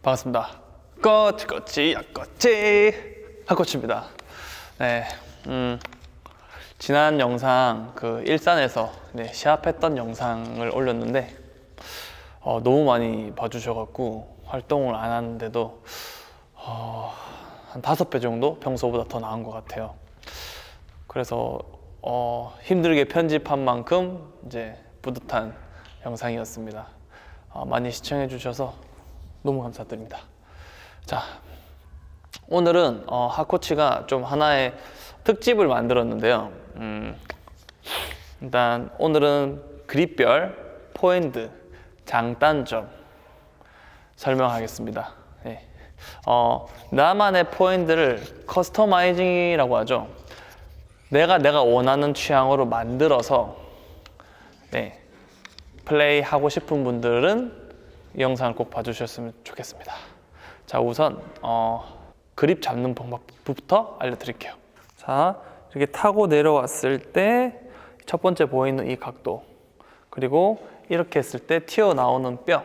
반갑습니다. 꺼치 하코치입니다. 네, 지난 영상 일산에서 시합했던 영상을 올렸는데 너무 많이 봐주셔갖고 활동을 안 하는데도 한 5배 정도 평소보다 더 나은 것 같아요. 그래서 힘들게 편집한 만큼 이제 뿌듯한 영상이었습니다. 많이 시청해 주셔서 너무 감사드립니다. 자, 오늘은 하코치가 좀 하나의 특집을 만들었는데요. 일단 오늘은 그립별, 포핸드, 장단점 설명하겠습니다. 네. 나만의 포핸드를 커스터마이징이라고 하죠. 내가 원하는 취향으로 만들어서 플레이 하고 싶은 분들은 이 영상을 꼭 봐주셨으면 좋겠습니다. 자, 우선 그립 잡는 방법부터 알려드릴게요. 자, 이렇게 타고 내려왔을 때 첫 번째 보이는 이 각도, 그리고 이렇게 했을 때 튀어나오는 뼈,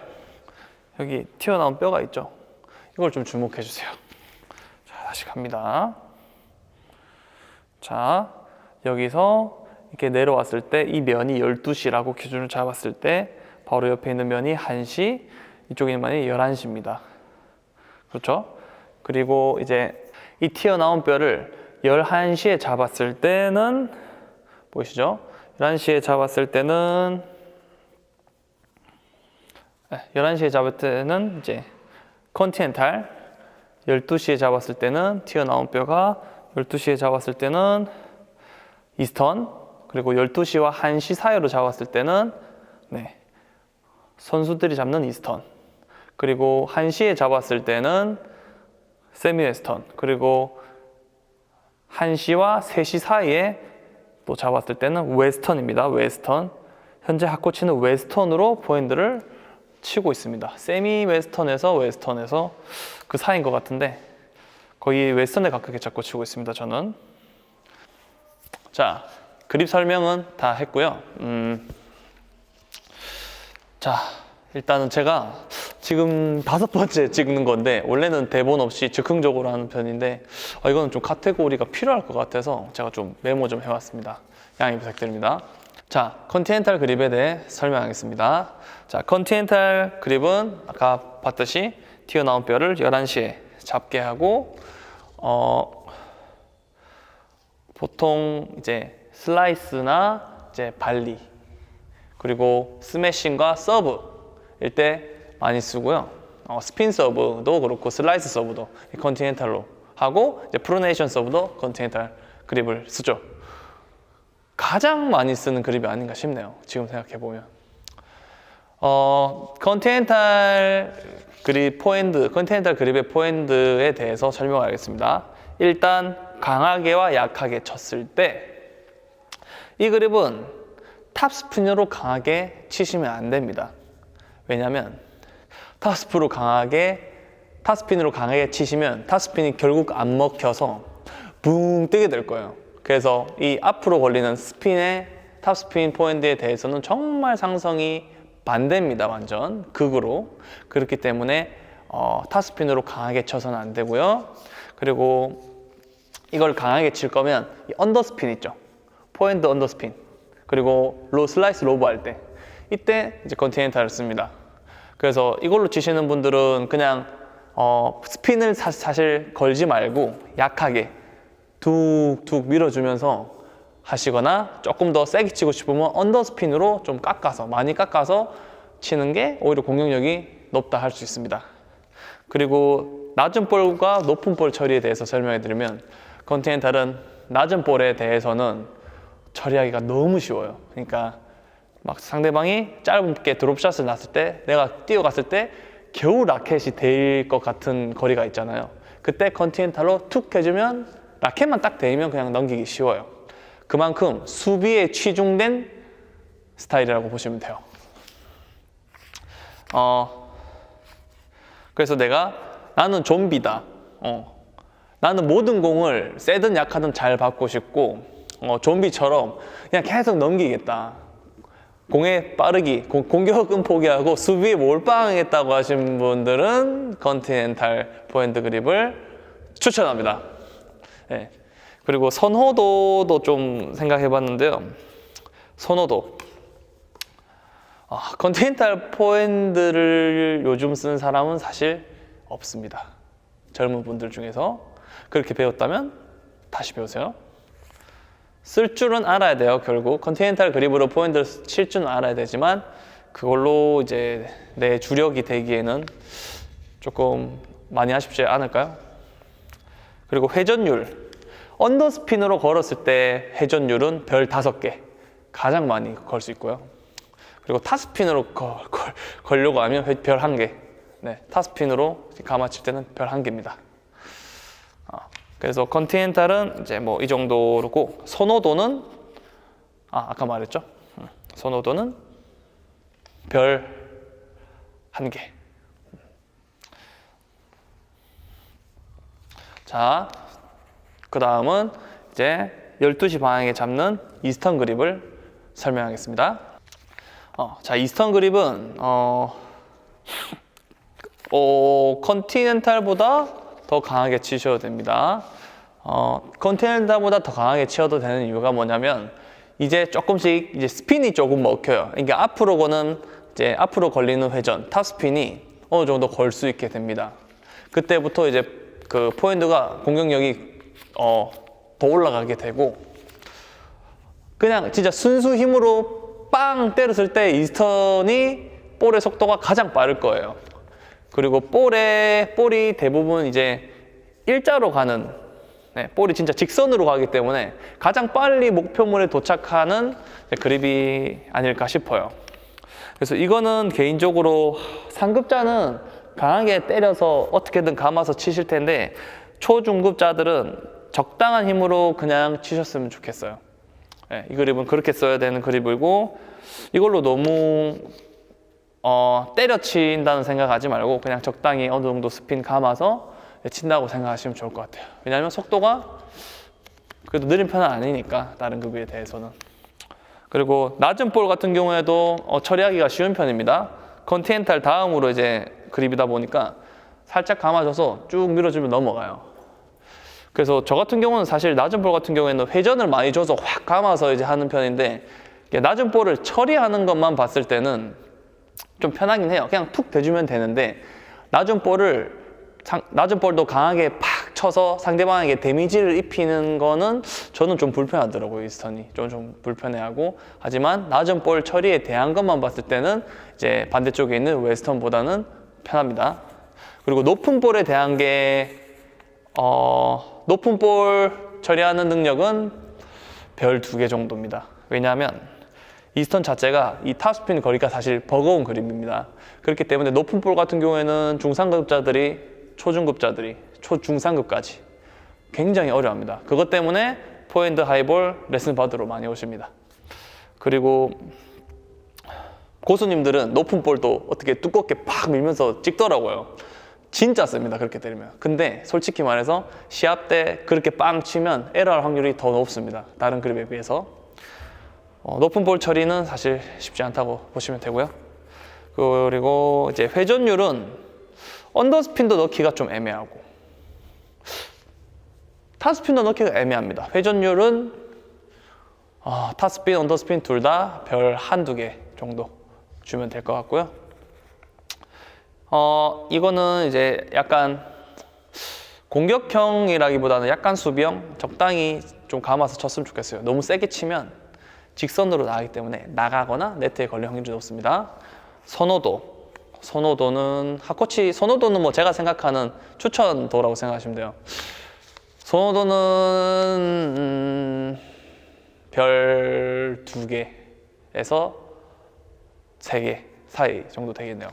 여기 튀어나온 뼈가 있죠. 이걸 좀 주목해 주세요. 자, 다시 갑니다. 자, 여기서 이렇게 내려왔을 때 이 면이 12시라고 기준을 잡았을 때 바로 옆에 있는 면이 1시, 이쪽에 있는 면이 11시입니다. 그렇죠? 그리고 이제 이 튀어나온 뼈를 11시에 잡았을 때는 보이시죠? 11시에 잡았을 때는 11시에 잡을 때는 이제 컨티넨탈, 12시에 잡았을 때는 튀어나온 뼈가 12시에 잡았을 때는 이스턴, 그리고 12시와 1시 사이로 잡았을 때는 선수들이 잡는 이스턴, 그리고 1시에 잡았을 때는 세미 웨스턴, 그리고 1시와 3시 사이에 또 잡았을 때는 웨스턴입니다. 웨스턴. 현재 하코치는 웨스턴으로 포핸드를 치고 있습니다. 세미 웨스턴에서 웨스턴에서 그 사이인 것 같은데 거의 웨스턴에 가깝게 잡고 치고 있습니다. 저는. 자, 그립 설명은 다 했고요. 자, 일단은 제가 지금 5번째 찍는 건데 원래는 대본 없이 즉흥적으로 하는 편인데 이거는 좀 카테고리가 필요할 것 같아서 제가 좀 메모 좀 해왔습니다. 양해 부탁드립니다. 자, 컨티넨탈 그립에 대해 설명하겠습니다. 자, 컨티넨탈 그립은 아까 봤듯이 튀어나온 뼈를 11시에 잡게 하고 보통 이제 슬라이스나 이제 발리, 그리고 스매싱과 서브일 때 많이 쓰고요. 스핀 서브도 그렇고 슬라이스 서브도 컨티넨탈로 하고 이제 프로네이션 서브도 컨티넨탈 그립을 쓰죠. 가장 많이 쓰는 그립이 아닌가 싶네요. 지금 생각해 보면. 컨티넨탈 그립 포핸드, 컨티넨탈 그립의 포핸드에 대해서 설명하겠습니다. 일단 강하게와 약하게 쳤을 때 이 그립은 탑스핀으로 강하게 치시면 안 됩니다. 왜냐면 탑스핀으로 강하게 치시면 탑스핀이 결국 안 먹혀서 붕 뜨게 될 거예요. 그래서 이 앞으로 걸리는 스핀의 탑스핀 포핸드에 대해서는 정말 상성이 반대입니다. 완전 극으로. 그렇기 때문에 탑스핀으로 강하게 쳐서는 안 되고요. 그리고 이걸 강하게 칠 거면 이 언더스핀 있죠. 포핸드 언더스핀, 그리고 슬라이스 로브 할 때 이때 이제 컨티넨탈을 씁니다. 그래서 이걸로 치시는 분들은 그냥 스핀을 사실 걸지 말고 약하게 툭툭 밀어주면서 하시거나 조금 더 세게 치고 싶으면 언더스핀으로 좀 많이 깎아서 치는 게 오히려 공격력이 높다 할 수 있습니다. 그리고 낮은 볼과 높은 볼 처리에 대해서 설명해 드리면 컨티넨탈은 낮은 볼에 대해서는 처리하기가 너무 쉬워요. 그러니까 막 상대방이 짧게 드롭샷을 놨을 때 내가 뛰어갔을 때 겨우 라켓이 될 것 같은 거리가 있잖아요. 그때 컨티넨탈로 툭 해주면 라켓만 딱 대면 그냥 넘기기 쉬워요. 그만큼 수비에 치중된 스타일이라고 보시면 돼요. 그래서 나는 좀비다. 나는 모든 공을 세든 약하든 잘 받고 싶고 좀비처럼 그냥 계속 넘기겠다. 공에 빠르기, 공격은 포기하고 수비에 몰빵했다고 하신 분들은 컨티넨탈 포핸드 그립을 추천합니다. 네. 그리고 선호도도 좀 생각해 봤는데요. 선호도. 컨티넨탈 포핸드를 요즘 쓰는 사람은 사실 없습니다. 젊은 분들 중에서 그렇게 배웠다면 다시 배우세요. 쓸 줄은 알아야 돼요. 결국 컨티넨탈 그립으로 포핸드를 칠 줄은 알아야 되지만 그걸로 이제 내 주력이 되기에는 조금 많이 하십지 않을까요? 그리고 회전율. 언더스핀으로 걸었을 때 회전율은 별 5개 가장 많이 걸 수 있고요. 그리고 탑스핀으로 걸려고 하면 별 1개. 네, 탑스핀으로 감아칠 때는 별 1개입니다. 그래서 컨티넨탈은 이제 뭐 이 정도로고, 선호도는 아까 말했죠. 선호도는 별 1개. 자, 그 다음은 이제 12시 방향에 잡는 이스턴 그립을 설명하겠습니다. 자, 이스턴 그립은 컨티넨탈보다 더 강하게 치셔도 됩니다. 컨티넨탈보다 더 강하게 치셔도 되는 이유가 뭐냐면 이제 조금씩 이제 스핀이 조금 먹혀요. 그러니까 앞으로 걸리는 회전, 탑스핀이 어느 정도 걸 수 있게 됩니다. 그때부터 이제 그 포핸드가 공격력이 더 올라가게 되고, 그냥 진짜 순수 힘으로 빵 때렸을 때 이스턴이 볼의 속도가 가장 빠를 거예요. 그리고 볼이 대부분 이제 일자로 가는, 볼이 진짜 직선으로 가기 때문에 가장 빨리 목표물에 도착하는 그립이 아닐까 싶어요. 그래서 이거는 개인적으로 상급자는 강하게 때려서 어떻게든 감아서 치실 텐데, 초중급자들은 적당한 힘으로 그냥 치셨으면 좋겠어요. 이 그립은 그렇게 써야 되는 그립이고, 이걸로 너무 때려친다는 생각하지 말고 그냥 적당히 어느 정도 스핀 감아서 친다고 생각하시면 좋을 것 같아요. 왜냐하면 속도가 그래도 느린 편은 아니니까, 다른 급에 대해서는. 그리고 낮은 볼 같은 경우에도 처리하기가 쉬운 편입니다. 컨티넨탈 다음으로 이제 그립이다 보니까 살짝 감아줘서 쭉 밀어주면 넘어가요. 그래서 저 같은 경우는 사실 낮은 볼 같은 경우에는 회전을 많이 줘서 확 감아서 이제 하는 편인데, 낮은 볼을 처리하는 것만 봤을 때는 좀 편하긴 해요. 그냥 툭 대주면 되는데, 낮은 볼도 강하게 팍 쳐서 상대방에게 데미지를 입히는 거는 저는 좀 불편하더라고요. 이스턴이 좀 불편해하고, 하지만 낮은 볼 처리에 대한 것만 봤을 때는 이제 반대쪽에 있는 웨스턴보다는 편합니다. 그리고 높은 볼에 대한 게 높은 볼 처리하는 능력은 별 2개 정도입니다. 왜냐하면 이스턴 자체가 이 탑스핀 거리가 사실 버거운 그립입니다. 그렇기 때문에 높은 볼 같은 경우에는 중상급자들이, 초중급자들이, 초중상급까지 굉장히 어려워합니다. 그것 때문에 포핸드 하이볼 레슨 받으러 많이 오십니다. 그리고 고수님들은 높은 볼도 어떻게 두껍게 팍 밀면서 찍더라고요. 진짜 셉니다, 그렇게 때리면. 근데 솔직히 말해서 시합 때 그렇게 빵 치면 에러할 확률이 더 높습니다, 다른 그립에 비해서. 높은 볼 처리는 사실 쉽지 않다고 보시면 되고요. 그리고 이제 회전율은 언더스핀도 넣기가 좀 애매하고 탑스핀도 넣기가 애매합니다. 회전율은 탑스핀, 언더스핀 둘 다 별 1-2개 정도 주면 될 것 같고요. 이거는 이제 약간 공격형이라기보다는 약간 수비형, 적당히 좀 감아서 쳤으면 좋겠어요. 너무 세게 치면 직선으로 나가기 때문에 나가거나 네트에 걸릴 확률이 높습니다. 선호도는 선호도는 뭐 제가 생각하는 추천도라고 생각하시면 돼요. 선호도는 별 2개에서 3개 사이 정도 되겠네요.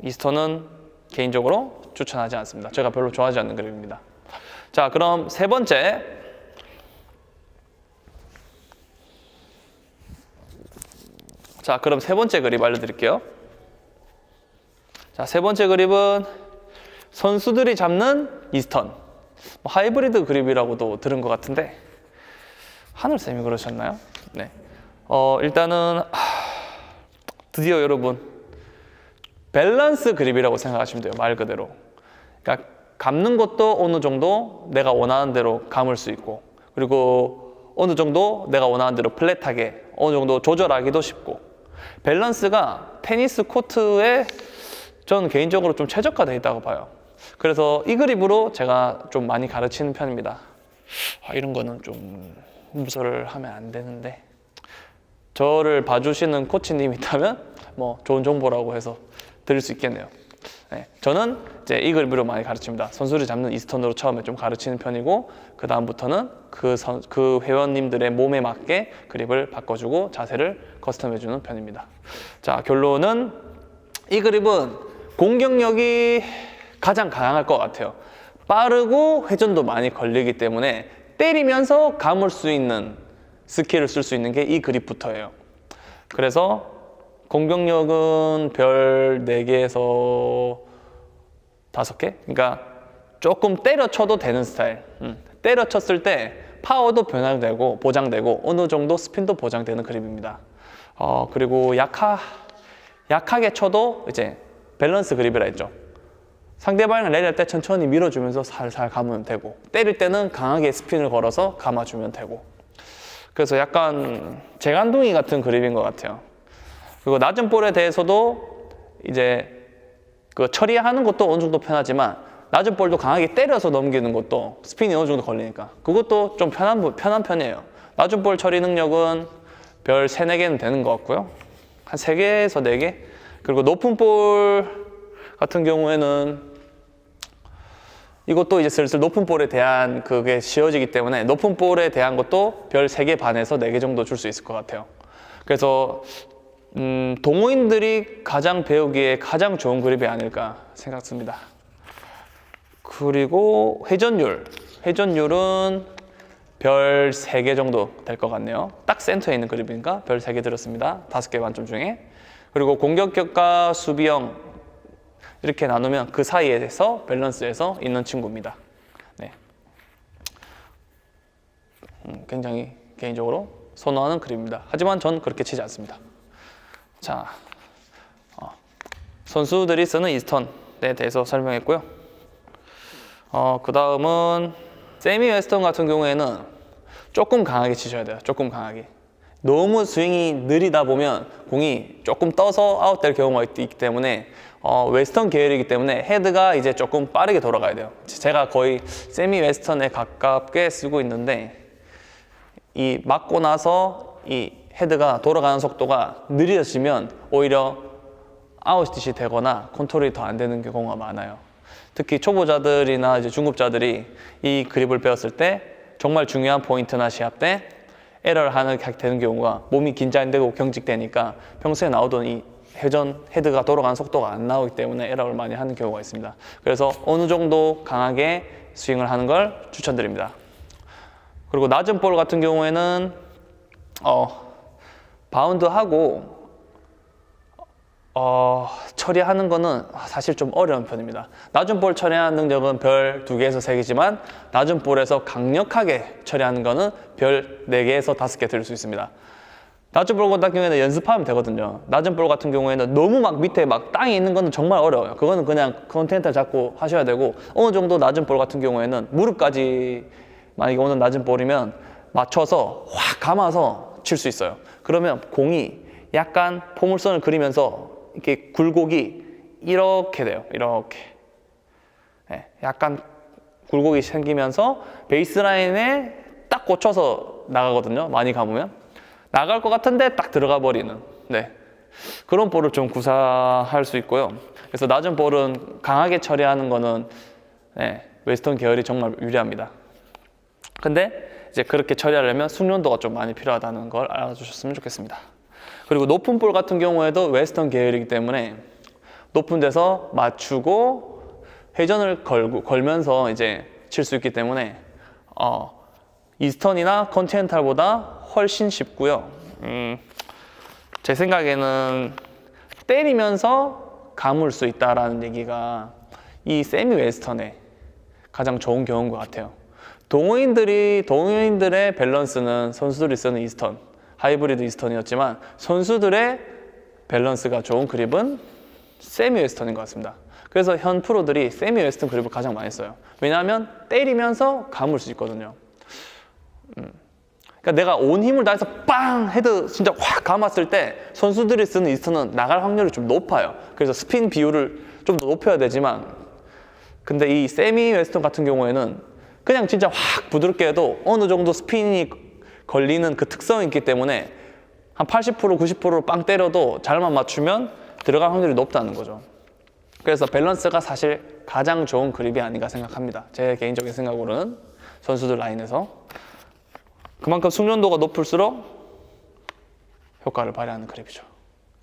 이스턴은 개인적으로 추천하지 않습니다. 제가 별로 좋아하지 않는 그립입니다. 자, 그럼 세 번째. 그립 알려드릴게요. 자, 세 번째 그립은 선수들이 잡는 이스턴. 하이브리드 그립이라고도 들은 것 같은데, 하늘쌤이 그러셨나요? 네. 일단은 드디어 여러분 밸런스 그립이라고 생각하시면 돼요. 말 그대로. 그러니까 감는 것도 어느 정도 내가 원하는 대로 감을 수 있고, 그리고 어느 정도 내가 원하는 대로 플랫하게 어느 정도 조절하기도 쉽고, 밸런스가 테니스 코트에 저는 개인적으로 좀 최적화되어 있다고 봐요. 그래서 이 그립으로 제가 좀 많이 가르치는 편입니다. 이런 거는 좀 무서를 하면 안 되는데, 저를 봐주시는 코치님이 있다면 뭐 좋은 정보라고 해서 드릴 수 있겠네요. 네, 저는 이제 이 그립으로 많이 가르칩니다. 선수를 잡는 이스턴으로 처음에 좀 가르치는 편이고, 그 다음부터는 그 회원님들의 몸에 맞게 그립을 바꿔주고 자세를 커스텀해주는 편입니다. 자, 결론은 이 그립은 공격력이 가장 강할 것 같아요. 빠르고 회전도 많이 걸리기 때문에 때리면서 감을 수 있는 스킬을 쓸 수 있는 게 이 그립부터예요. 그래서 공격력은 별 4개에서 5개? 그러니까 조금 때려쳐도 되는 스타일. 때려쳤을 때 파워도 변화되고 보장되고 어느 정도 스핀도 보장되는 그립입니다. 그리고 약하게 쳐도 이제 밸런스 그립이라 했죠. 상대방을 내릴 때 천천히 밀어주면서 살살 감으면 되고, 때릴 때는 강하게 스핀을 걸어서 감아주면 되고. 그래서 약간 재간둥이 같은 그립인 것 같아요. 그리고 낮은 볼에 대해서도 이제 그 처리하는 것도 어느 정도 편하지만, 낮은 볼도 강하게 때려서 넘기는 것도 스핀이 어느 정도 걸리니까 그것도 좀 편한 편이에요. 낮은 볼 처리 능력은 별 3, 4개는 되는 것 같고요. 한 3개에서 4개? 그리고 높은 볼 같은 경우에는 이것도 이제 슬슬 높은 볼에 대한 그게 쉬워지기 때문에 높은 볼에 대한 것도 별 3개 반에서 4개 정도 줄 수 있을 것 같아요. 그래서 동호인들이 가장 배우기에 가장 좋은 그립이 아닐까 생각합니다. 그리고 회전율은 별 3개 정도 될 것 같네요. 딱 센터에 있는 그립이니까 별 3개 들었습니다. 5개 만점 중에. 그리고 공격격과 수비형 이렇게 나누면 그 사이에서 밸런스에서 있는 친구입니다. 네. 굉장히 개인적으로 선호하는 그립입니다. 하지만 전 그렇게 치지 않습니다. 자, 선수들이 쓰는 이스턴에 대해서 설명했고요. 그 다음은 세미 웨스턴 같은 경우에는 조금 강하게 치셔야 돼요. 조금 강하게. 너무 스윙이 느리다 보면 공이 조금 떠서 아웃될 경우가 있기 때문에 웨스턴 계열이기 때문에 헤드가 이제 조금 빠르게 돌아가야 돼요. 제가 거의 세미 웨스턴에 가깝게 쓰고 있는데, 이 맞고 나서 이 헤드가 돌아가는 속도가 느려지면 오히려 아웃이 되거나 컨트롤이 더 안 되는 경우가 많아요. 특히 초보자들이나 이제 중급자들이 이 그립을 배웠을 때 정말 중요한 포인트나 시합 때 에러를 하게 되는 경우가, 몸이 긴장되고 경직되니까 평소에 나오던 이 헤드가 돌아가는 속도가 안 나오기 때문에 에러를 많이 하는 경우가 있습니다. 그래서 어느 정도 강하게 스윙을 하는 걸 추천드립니다. 그리고 낮은 볼 같은 경우에는 바운드하고 처리하는 거는 사실 좀 어려운 편입니다. 낮은 볼 처리하는 능력은 별 2개에서 3개지만 낮은 볼에서 강력하게 처리하는 거는 별 4개에서 5개 드릴 수 있습니다. 낮은 볼 같은 경우에는 연습하면 되거든요. 낮은 볼 같은 경우에는 너무 막 밑에 막 땅에 있는 거는 정말 어려워요. 그거는 그냥 컨텐트 잡고 하셔야 되고, 어느 정도 낮은 볼 같은 경우에는 무릎까지 만약에 오는 낮은 볼이면 맞춰서 확 감아서 칠 수 있어요. 그러면 공이 약간 포물선을 그리면서 이렇게 굴곡이 이렇게 돼요. 이렇게. 네, 약간 굴곡이 생기면서 베이스라인에 딱 꽂혀서 나가거든요. 많이 감으면. 나갈 것 같은데 딱 들어가 버리는. 네. 그런 볼을 좀 구사할 수 있고요. 그래서 낮은 볼은 강하게 처리하는 거는 웨스턴 계열이 정말 유리합니다. 근데 이제 그렇게 처리하려면 숙련도가 좀 많이 필요하다는 걸 알아주셨으면 좋겠습니다. 그리고 높은 볼 같은 경우에도 웨스턴 계열이기 때문에 높은 데서 맞추고 회전을 걸면서 이제 칠 수 있기 때문에 이스턴이나 컨티넨탈보다 훨씬 쉽고요. 제 생각에는 때리면서 감을 수 있다라는 얘기가 이 세미 웨스턴의 가장 좋은 경우인 것 같아요. 동호인들의 밸런스는 선수들이 쓰는 이스턴 하이브리드 이스턴이었지만 선수들의 밸런스가 좋은 그립은 세미 웨스턴인 것 같습니다. 그래서 현 프로들이 세미 웨스턴 그립을 가장 많이 써요. 왜냐하면 때리면서 감을 수 있거든요. 그러니까 내가 온 힘을 다해서 빵! 헤드 진짜 확 감았을 때 선수들이 쓰는 이스턴은 나갈 확률이 좀 높아요. 그래서 스핀 비율을 좀 더 높여야 되지만, 근데 이 세미 웨스턴 같은 경우에는 그냥 진짜 확 부드럽게 해도 어느 정도 스핀이 걸리는 그 특성이 있기 때문에 한 80%, 90%로 빵 때려도 잘만 맞추면 들어갈 확률이 높다는 거죠. 그래서 밸런스가 사실 가장 좋은 그립이 아닌가 생각합니다. 제 개인적인 생각으로는 선수들 라인에서 그만큼 숙련도가 높을수록 효과를 발휘하는 그립이죠.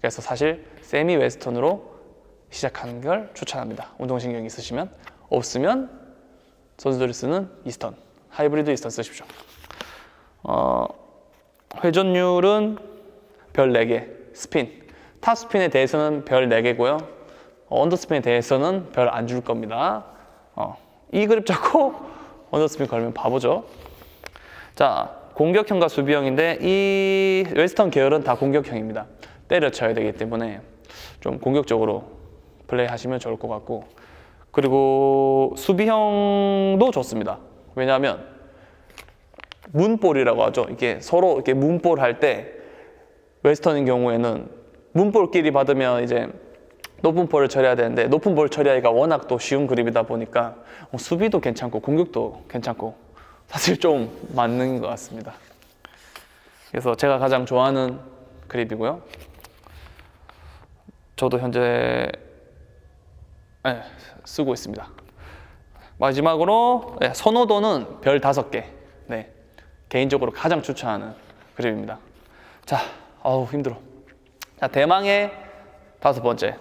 그래서 사실 세미 웨스턴으로 시작하는 걸 추천합니다. 운동신경이 있으시면. 없으면 선수들이 쓰는 이스턴, 하이브리드 이스턴 쓰십시오. 회전율은 별 4개, 스핀. 탑 스핀에 대해서는 별 4개고요. 언더 스핀에 대해서는 별 안 줄 겁니다. 이 그립 잡고 언더 스핀 걸면 바보죠. 자, 공격형과 수비형인데 이 웨스턴 계열은 다 공격형입니다. 때려쳐야 되기 때문에 좀 공격적으로 플레이 하시면 좋을 것 같고, 그리고 수비형도 좋습니다. 왜냐하면 문볼이라고 하죠. 이게 서로 이렇게 문볼 할 때 웨스턴인 경우에는 문볼끼리 받으면 이제 높은 볼을 처리해야 되는데 높은 볼 처리하기가 워낙 또 쉬운 그립이다 보니까 수비도 괜찮고 공격도 괜찮고 사실 좀 맞는 것 같습니다. 그래서 제가 가장 좋아하는 그립이고요. 저도 현재 쓰고 있습니다. 마지막으로 선호도는 별 5개. 네, 개인적으로 가장 추천하는 그립입니다. 자, 힘들어. 자, 대망의 5번째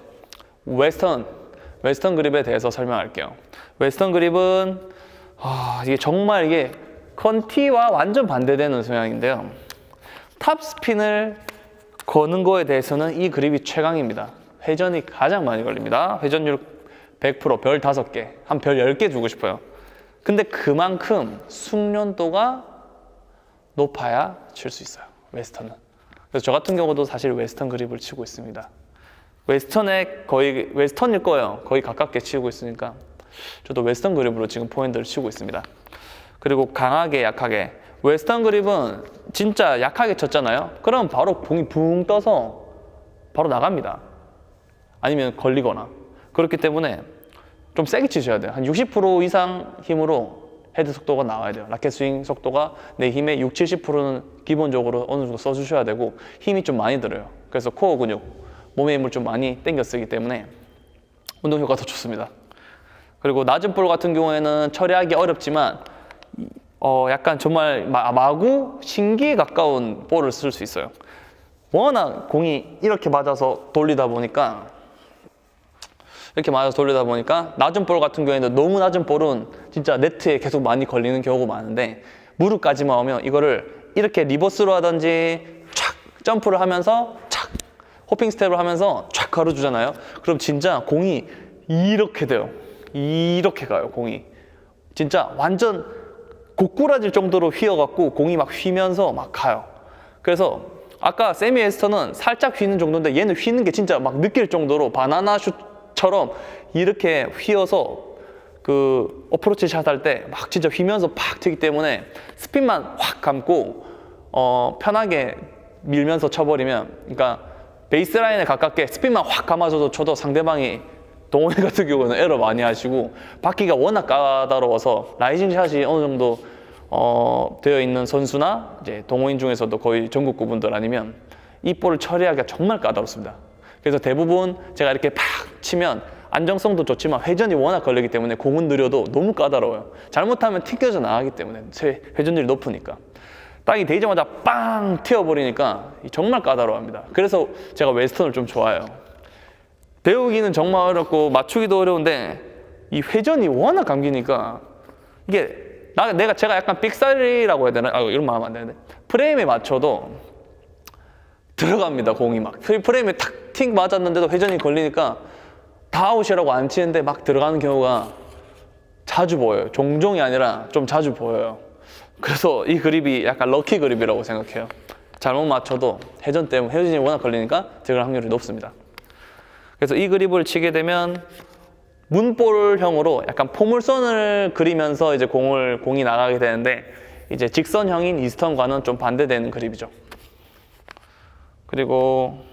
웨스턴 그립에 대해서 설명할게요. 웨스턴 그립은 이게 컨티와 완전 반대되는 성향인데요. 탑 스핀을 거는 거에 대해서는 이 그립이 최강입니다. 회전이 가장 많이 걸립니다. 회전율 100%, 별 5개, 한 별 10개 주고 싶어요. 근데 그만큼 숙련도가 높아야 칠 수 있어요, 웨스턴은. 그래서 저 같은 경우도 사실 웨스턴 그립을 치고 있습니다. 웨스턴일 거예요. 거의 가깝게 치고 있으니까 저도 웨스턴 그립으로 지금 포핸드를 치고 있습니다. 그리고 강하게, 약하게. 웨스턴 그립은 진짜 약하게 쳤잖아요. 그럼 바로 공이 붕 떠서 바로 나갑니다. 아니면 걸리거나. 그렇기 때문에 좀 세게 치셔야 돼요. 한 60% 이상 힘으로 헤드 속도가 나와야 돼요. 라켓 스윙 속도가 내 힘의 60, 70%는 기본적으로 어느 정도 써주셔야 되고 힘이 좀 많이 들어요. 그래서 코어 근육, 몸의 힘을 좀 많이 당겨 쓰기 때문에 운동 효과도 좋습니다. 그리고 낮은 볼 같은 경우에는 처리하기 어렵지만 약간 정말 마구 신기에 가까운 볼을 쓸 수 있어요. 워낙 공이 이렇게 맞아서 돌리다 보니까 낮은 볼 같은 경우에는 너무 낮은 볼은 진짜 네트에 계속 많이 걸리는 경우가 많은데 무릎까지만 오면 이거를 이렇게 리버스로 하든지 촥 점프를 하면서 촥 호핑 스텝을 하면서 촥 가로주잖아요. 그럼 진짜 공이 이렇게 돼요. 이렇게 가요, 공이. 진짜 완전 고꾸라질 정도로 휘어갖고 공이 막 휘면서 막 가요. 그래서 아까 세미 웨스턴은 살짝 휘는 정도인데 얘는 휘는 게 진짜 막 느낄 정도로 바나나 슛처럼 이렇게 휘어서 그 어프로치 샷 할 때 막 진짜 휘면서 팍 튀기 때문에 스핀만 확 감고 편하게 밀면서 쳐버리면, 그러니까 베이스라인에 가깝게 스핀만 확 감아줘도 쳐도 상대방이 동호회 같은 경우는 에러 많이 하시고 받기가 워낙 까다로워서 라이징 샷이 어느 정도 되어 있는 선수나 이제 동호인 중에서도 거의 전국구 분들 아니면 이 볼을 처리하기가 정말 까다롭습니다. 그래서 대부분 제가 이렇게 팍 치면 안정성도 좋지만 회전이 워낙 걸리기 때문에 공은 느려도 너무 까다로워요. 잘못하면 튕겨져 나가기 때문에 회전율이 높으니까 땅이 되자마자 빵 튀어버리니까 정말 까다로워합니다. 그래서 제가 웨스턴을 좀 좋아해요. 배우기는 정말 어렵고 맞추기도 어려운데 이 회전이 워낙 감기니까 이게 제가 약간 삑사리라고 해야 되나? 이런 말 하면 안 되는데 프레임에 맞춰도 들어갑니다. 공이 막 프레임에 탁 팅 맞았는데도 회전이 걸리니까 다 아웃이라고 안 치는데 막 들어가는 경우가 자주 보여요. 종종이 아니라 좀 자주 보여요. 그래서 이 그립이 약간 럭키 그립이라고 생각해요. 잘못 맞춰도 회전 때문에 회전이 워낙 걸리니까 들어갈 확률이 높습니다. 그래서 이 그립을 치게 되면 문볼형으로 약간 포물선을 그리면서 이제 공이 나가게 되는데 이제 직선형인 이스턴과는 좀 반대되는 그립이죠. 그리고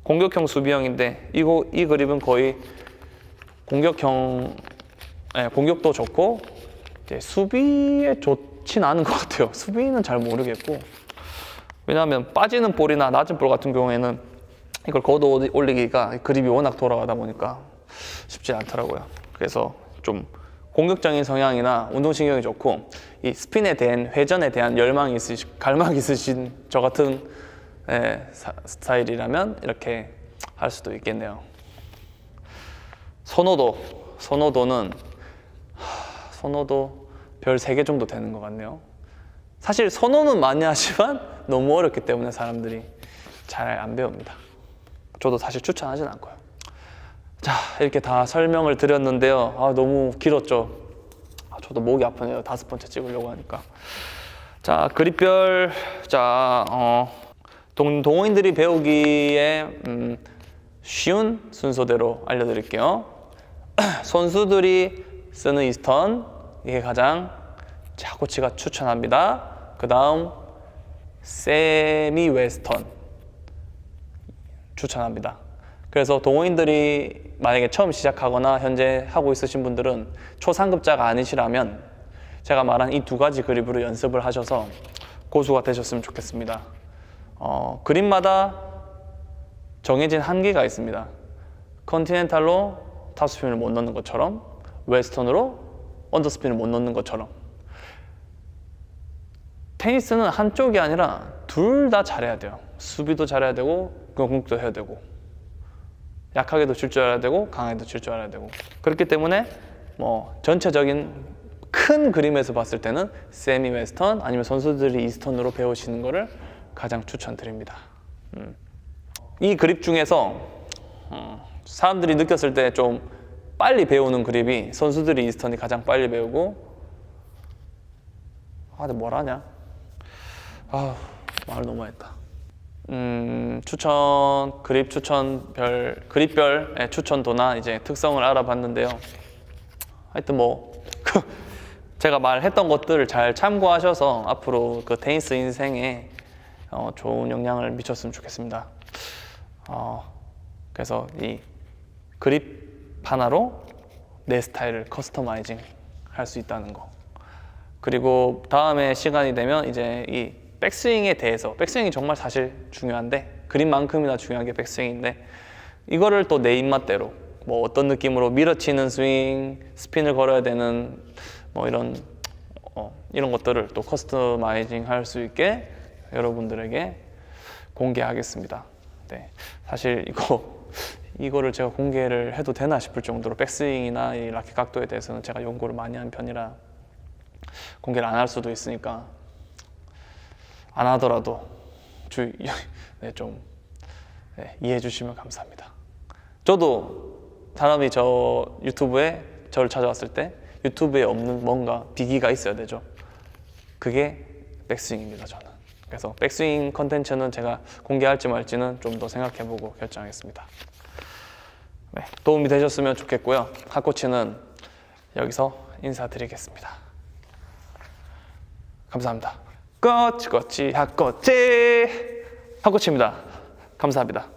공격형 수비형인데 이 그립은 거의 공격도 좋고 이제 수비에 좋진 않은 것 같아요. 수비는 잘 모르겠고 왜냐하면 빠지는 볼이나 낮은 볼 같은 경우에는 이걸 걷어 올리기가 그립이 워낙 돌아가다 보니까 쉽지 않더라고요. 그래서 좀 공격적인 성향이나 운동신경이 좋고 이 스핀에 대한 회전에 대한 갈망이 있으신 저 같은 스타일이라면 이렇게 할 수도 있겠네요. 선호도는 별 3개 정도 되는 것 같네요. 사실 선호는 많이 하지만 너무 어렵기 때문에 사람들이 잘 안 배웁니다. 저도 사실 추천하진 않고요. 자, 이렇게 다 설명을 드렸는데요. 너무 길었죠. 저도 목이 아프네요. 5번째 찍으려고 하니까. 자, 그립별. 자, 동호인들이 배우기에 쉬운 순서대로 알려드릴게요. 선수들이 쓰는 이스턴, 이게 가장 하코치가 추천합니다. 그 다음 세미 웨스턴 추천합니다. 그래서 동호인들이 만약에 처음 시작하거나 현재 하고 있으신 분들은 초상급자가 아니시라면 제가 말한 이 2가지 그립으로 연습을 하셔서 고수가 되셨으면 좋겠습니다. 그립마다 정해진 한계가 있습니다. 컨티넨탈로 탑스핀을 못 넣는 것처럼 웨스턴으로 언더스핀을 못 넣는 것처럼 테니스는 한쪽이 아니라 둘 다 잘해야 돼요. 수비도 잘해야 되고 공격도 해야 되고 약하게도 칠 줄 알아야 되고 강하게도 칠 줄 알아야 되고 그렇기 때문에 전체적인 큰 그림에서 봤을 때는 세미 웨스턴 아니면 선수들이 이스턴으로 배우시는 거를 가장 추천드립니다. 이 그립 중에서 사람들이 느꼈을 때 좀 빨리 배우는 그립이 선수들이 이스턴이 가장 빨리 배우고 근데 뭘 하냐? 말을 너무 했다. 그립별 추천도나 이제 특성을 알아봤는데요. 하여튼 제가 말했던 것들을 잘 참고하셔서 앞으로 그 테니스 인생에 좋은 영향을 미쳤으면 좋겠습니다. 그래서 이 그립 하나로 내 스타일을 커스터마이징 할 수 있다는 거. 그리고 다음에 시간이 되면 이제 이 백스윙에 대해서, 백스윙이 정말 사실 중요한데 그립만큼이나 중요한 게 백스윙인데 이거를 또 내 입맛대로 어떤 느낌으로 밀어치는 스윙, 스핀을 걸어야 되는 이런 것들을 또 커스터마이징 할 수 있게 여러분들에게 공개하겠습니다. 네, 사실 이거를 제가 공개를 해도 되나 싶을 정도로 백스윙이나 이 라켓 각도에 대해서는 제가 연구를 많이 한 편이라 공개를 안 할 수도 있으니까 안 하더라도 이해해 주시면 감사합니다. 저도 사람이 저 유튜브에 저를 찾아왔을 때 유튜브에 없는 뭔가 비기가 있어야 되죠. 그게 백스윙입니다, 저는. 그래서 백스윙 컨텐츠는 제가 공개할지 말지는 좀 더 생각해보고 결정하겠습니다. 네, 도움이 되셨으면 좋겠고요. 핫코치는 여기서 인사드리겠습니다. 감사합니다. 꼬치 핫코치 핫코치입니다. 감사합니다.